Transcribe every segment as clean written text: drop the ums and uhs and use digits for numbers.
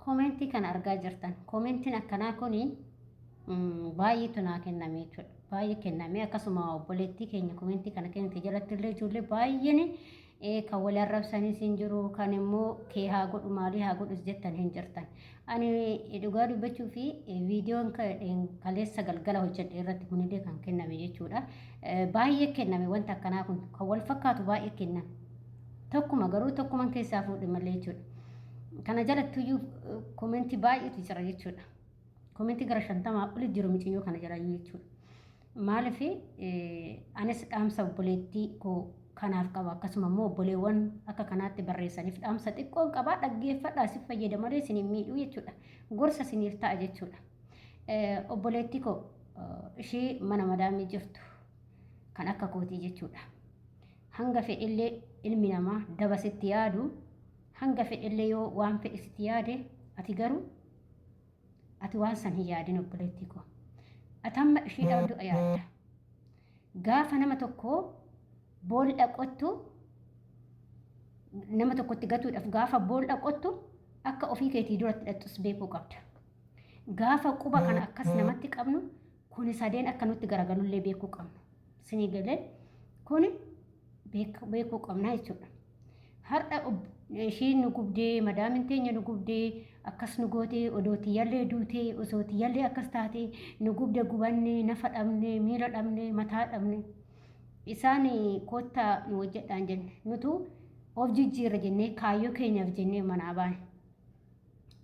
komentii kana argaa jirtan. Komentiin akkanaa kuni baay'eetu naa kenname jechuudha. Baay'ee kenname akkasuma obboleettii keenya komentii kana kennite jalatti illee ijoollee baay'een kan wal arrabsanis hin jiru kan immoo kee haa godhu maalii haa godhus jettan hin jirtan. Ani dhugaa dubbachuu fi viidiyoon kaleessa galgala hojjedhe irratti kunillee kan kenname jechuudha. Baay'ee kenname wanta akkanaa kun kan wal fakkaatu baay'ee kenname. Tokkuma garuu tokkuman keessaa fuudhe malee jechuudha. Kana jalatti iyyuu komentii baay'eetu jira jechuudha. Komentii gara 50 oli jiru miciyyoo kana jala jechuudha. Maaliif anis dhaamsa obboleettii koo kanaaf qaba akkasuma immoo obboleewwan akka kanaatti barreessaniif dhaamsa xiqqoon qaba dhaggeeffadhaa si fayyada malee isin hin miidhuu jechuudha. Gorsa isiniif ta'a jechuudha. Obboleettii koo ishee mana madaamii jirtu kan akka kootii jechuudha. Hanga fedhillee ilmi namaa daba sitti yaadu hanga fedhillee yoo waan fedhe sitti yaade ati garuu ati waan san hin yaadin obboleettii koo. Ati amma isheedhaan du'a yaadda. Gaafa nama tokkoo boolla qottu nama tokkotti gatuudhaaf gaafa boolla qottu akka ofii keetii duratti hidhattus beekuu qabda. Gaafa quba kana akkas namatti qabnu kuni sadeen akka nutti garagalullee beekuu qabnu. Sinii galee kuni beekuu qabna jechuudha. Har'a ishiin nu gubdee madaamin teenya nu gubdee akkas nu gootee odooti yallee duutee osooti yallee akkas taatee nu gubde gubanne nafa dhabne miila dhabne mataa dhabne isaan koottaa nu hojjedhaan jenne nutu of jijjiirra jennee kaayyoo keenyaaf jennee manaa baane.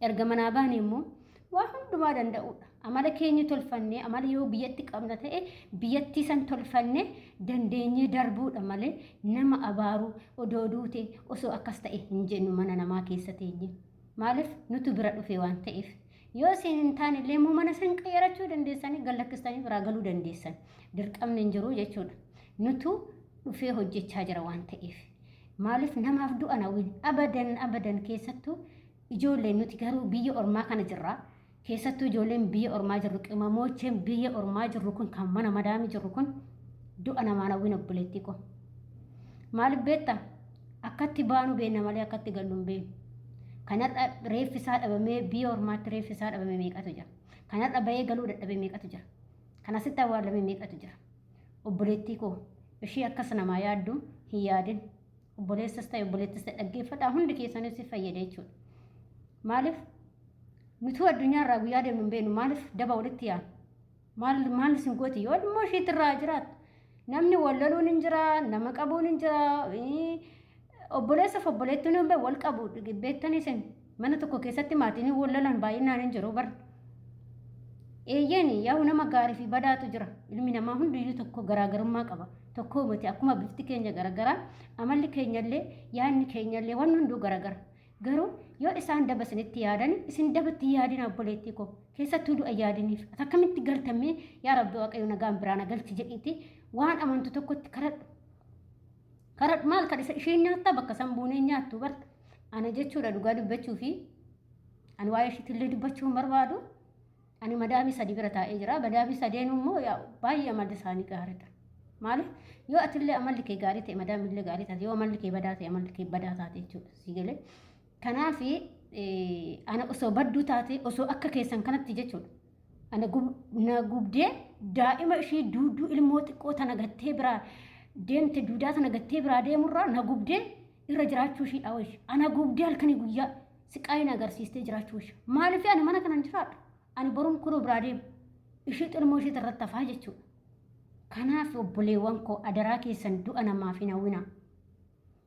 Erga manaa baane immoo waa hundumaa danda'uudha. Amala keenya tolfannee amala yoo biyyatti qabna ta'e biyyatti san tolfannee dandeenyee darbuudha malee nama abaaruu odoo duute osoo akkas ta'e hin jennu mana namaa keessa teenye. Maaliif nutu bira dhufe waan ta'eef yoo isin hin taane illee immoo mana san qayyarachuu dandeessanii gallakkistanii biraa galuu dandeessan dirqamni hin jiru jechuudha. Nutu dhufee hojjechaa jira waan ta'eef maaliif namaaf du'a nawin abadan keessattuu ijoolleen nuti garuu biyya ormaa kana jirra. Keessattuu ijoolleen biyya ormaa jirru qimamocheen biyya ormaa jirru kun kan mana madaamii jirru kun du'a namaa nawin obboleettii koo. Maaliif beektaa akkatti baanu beekna malee akkatti gallu hin beeknu. Kanarra reeffisaa dhabamee biyya ormaatti reeffisaa dhabamee meeqatu jira. Kanarra bahee galuu dadhabee meeqatu jira. Kanasitti awwaalamee meeqatu jira. Obboleettii koo ishee akkas namaa yaaddu hin yaadin. Obboleessas ta'e obboleettis ta'e dhaggeeffadhaa hundi keessanis si fayyada jechuudha. Maaliif nuti addunyaarraa guyyaa deemnu hin beeknu maaliif daba walitti yaanu? Maal isin gooti yoo dhimmoo isheetirraa jiraatu namni wallaluun hin jira nama qabuun hin jira obboleessaaf obboleettiin hin wal qabu beektanii isin mana tokko keessatti maatiin wallalan baay'inaan hin jiru bar. Eeyyeen yaa'u nama gaarii fi badaatu jira ilmi namaa hundiyyuu tokko garaagarummaa qaba tokko miti akkuma bifti keenya garaagara amalli keenyallee yaadni keenyallee waan hunduu garaagara. Garuu yoo isaan daba isinitti yaadan isin dabatti yaadin obboleettii koo keessattuu du'a yaadiniif akkamitti galtamee yaa rabbi waaqayyo nagaan biraa na galchi jedhiiti waan amantu tokkotti karadhu maal kadhisa isheen nyaattaa bakka san buunee nyaattu barta ana jechuudha dhugaa dubbachuu fi ani waa'ee ishiitillee dubbachuu hin barbaadu ani madaamii sadii bira taa'ee jira madaamii sadeen immoo baay'ee amalli isaanii gaariidha. Maaliif yoo atillee amalli kee gaarii ta'e madaamillee gaarii taate yoo amalli kee badaa ta'e amalli kee badaa taate jechuudha si galee. Kanaaf ana osoo badduu taate osoo akka keessan kanatti jechuudha. Ana na gubdee daa'ima ishee duuduu ilmoo xiqqoo tana gattee biraa deemte duudaa tana gattee biraa deemurraa na gubdee irra jiraachuu ishee dhaawee ana gubdee halkanii guyyaa siqaayin agarsiistee jiraachuu ishee. Maaliif ani mana kanan jiraadhu? Ani boruun kuroo biraa deemu ishee ilmoo ishee irratti hafaa jechuudha. Kanaaf obboleewwan koo adaraa keessan du'a namaaf hin hawwinaa.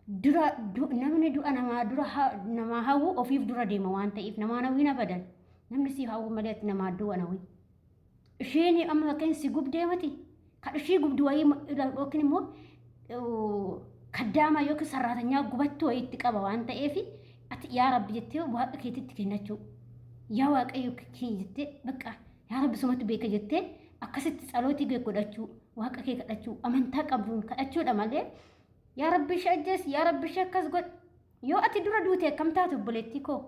Namni du'a namaa hawwu ofiif dura deema waan ta'eef namaa hawwiin abadan namni si hawwu malee namaa du'a hawwi. Isheen amma bakkeen si gubdee mati kan ishee gubdu wayii yookiin immoo kaddaama yookiin sarraatanyaa gubattu wayii itti qaba waan ta'eef ati yaa rabbi jettee waaqa keetitti kennachuu yaa waaqayyo kee jettee bakka yaa rabbi sumatti beeka jettee akkasitti tsalootii gee godhachuu waaqa kee kadhachuu amantaa qabduun kadhachuudha malee. Yaa rabbi shajjes yaa rabbi shakkas god yoo ati dura duute akkam taatu obboleettii koo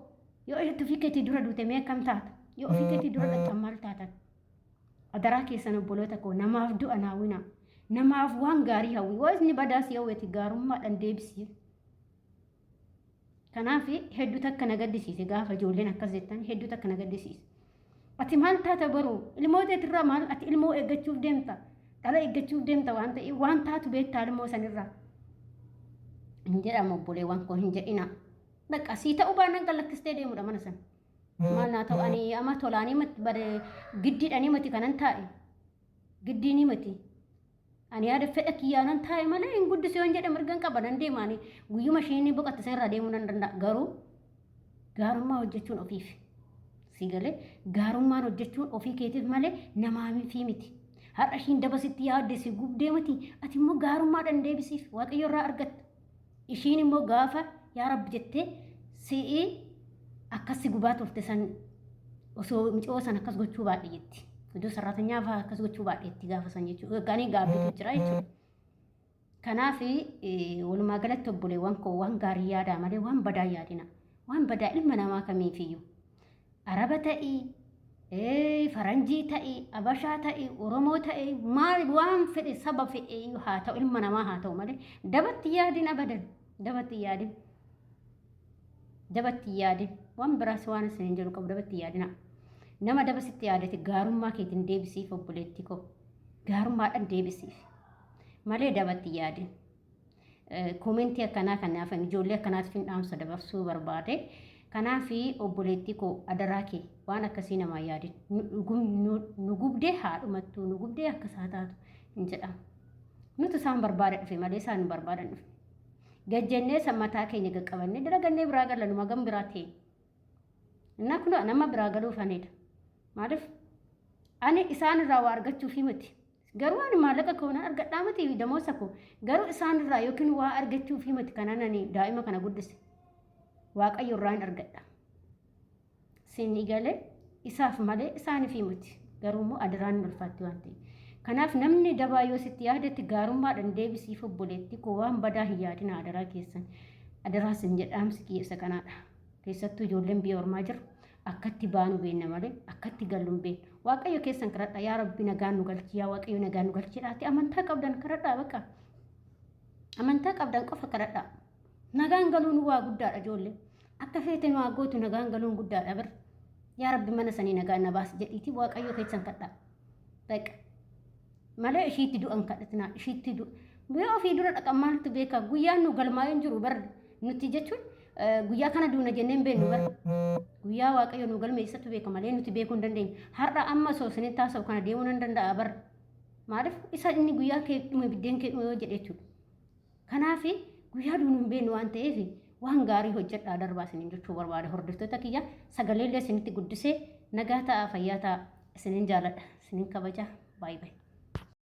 yoo ati ofii keetii dura duute mee akkam taata yoo ofii keetii dura dhaqxan maal taatan adaraa keessan obboloota koo namaaf du'a naawwina namaaf waan gaarii hawwi waan inni badaas yoo weeti gaarummaadhaan deebisii Kanaaf hedduu takka na gaddisiise gaafa ijoolleen akkas jettan hedduu takka na gaddisiise. Ati maal taata baruu ilmoo teetirraa maal ati ilmoo eeggachuuf deemta dhala eeggachuuf deemta waan ta'eef waan taatu beektaa ilmoo sanirraa hin jedhamu obboleewwan koo hin jedhina bakka sii ta'uu baannaan gallakkistee deemudha mana sana maal naa ta'u ani ama tolaanii mati giddiidhanii mati kanan taa'e giddiinii mati ani yaada fedha kiyyaanan taa'e malee hin guddisee waan jedhe mirgan qaba nan deemaani guyyuma isheen boqotte sanirraa deemuu nan danda'a garuu gaarummaa hojjechuun ofiif sigalee gaarummaan hojjechuun ofii keetiif malee namaafii miti har'a ishiin dabasitti yaadde si gubdee miti ati immoo gaarummaadhaan deebisiif waaqayyo irraa argatta ishiin immoo gaafa yaa rabbi jettee si'i akkas si gubaa turte san osoo micoo san akkas gochuu baadhe jetti iddoo sarratanyaa fa'aa akkas gochuu baadheetti gaafa san jechuudha gaanii gaabbitu jira jechuudha. Kanaaf walumaa galatti obboleewwan koo waan gaarii yaadaa malee waan badaa yaadina waan badaa ilma namaa kamiifiyyuu araba ta'ii faranjii ta'ii abashaa ta'ii oromoo ta'ii maal waan fedhe saba fedhe haa ta'u ilma namaa haa ta'u malee dabatti yaadin abadan dabatti yaadin waan biraas waan isin jedhu qabu dabatti yaadina nama dabasitti yaadate gaarummaa keetiin deebisiif obboleetti koo gaarummaadhaan deebisiif malee dabatti yaadin koomentii akkanaa kanaaf ijoollee akkanaatiif hin dhaamsa dabarsuu barbaade. Kanaaf obboleetti koo adaraa kee waan akkasii namaa yaadin nu gubdee haadhumattuu nu gubdee akkasaa taatu hin jedhamu. Nuti isaan barbaada dhufe malee isaan barbaadan dhufe. Gajjennee sammataa keenya qaqqabannee dalagannee biraa galla numa gam biraa ta'e. Innaa kun nama biraa galuu fanedha. Maaliif ani isaan irraa waa argachuuf himati. Garuu ani maallaqa koonaan argadhaa miti damoosa koo garuu isaan irraa yookiin waa argachuuf himati kanaan ani daa'ima kana guddise. Waaqayyo irraan argadha. Sinni galee isaaf malee isaaniif himati. Garuu immoo adaraan ulfaatti waan ta'eef. Kanaaf namni dabaa yoo sitti yaadatti gaarummaadhaan deebisiif obboleetti koo waan badaa hin yaadina adaraa keessan. Adaraa sin jedhaamsi keessa kanaadha. Keessattuu ijoolleen biyya ormaa jiru akkatti baanu beenna malee akkatti gallu hin beeknu. Waaqayyo keessan kadhadha yaa rabbi nagaan nu galchi yaa waaqayyo nagaan nu galchidhaati amantaa qabdan kadhadhaa bakka. Amantaa qabdan qofa kadhadhaa. Nagaan galuun waa guddaadha ijoollee. Akka feete nu gootu nagaan galuun guddaadha bir. Yaa rabbi mana sanii nagaan na baas jedhiiti waaqayyo keessan kadhaa. Bakka. Malee ishiitti du'an kadhatinaa ishiitti du'a. Biyya ofii dura dhaqan maaltu beeka guyyaan nu galmaa'een jiru bar nuti jechuun guyyaa kana duuna jenneen beeknu bar. Guyyaa waaqayyo nu galmeessatu beeka malee nuti beekuu hin dandeenyu. Har'a amma soo sinin taasa'u kana deemuu nan danda'a bar. Maaliif isa inni guyyaa kee dhume biddeen kee dhume yoo jedhe jechuudha. Kanaaf guyyaa duunu hin beeknu waan ta'eef waan gaarii hojjedhaa darbaa isiniin jechuu barbaada hordoftoota kiyya sagaleellee isinitti guddisee nagaa ta'a fayyaa ta'a isiniin jaaladha isiniin kabaja baay'ee.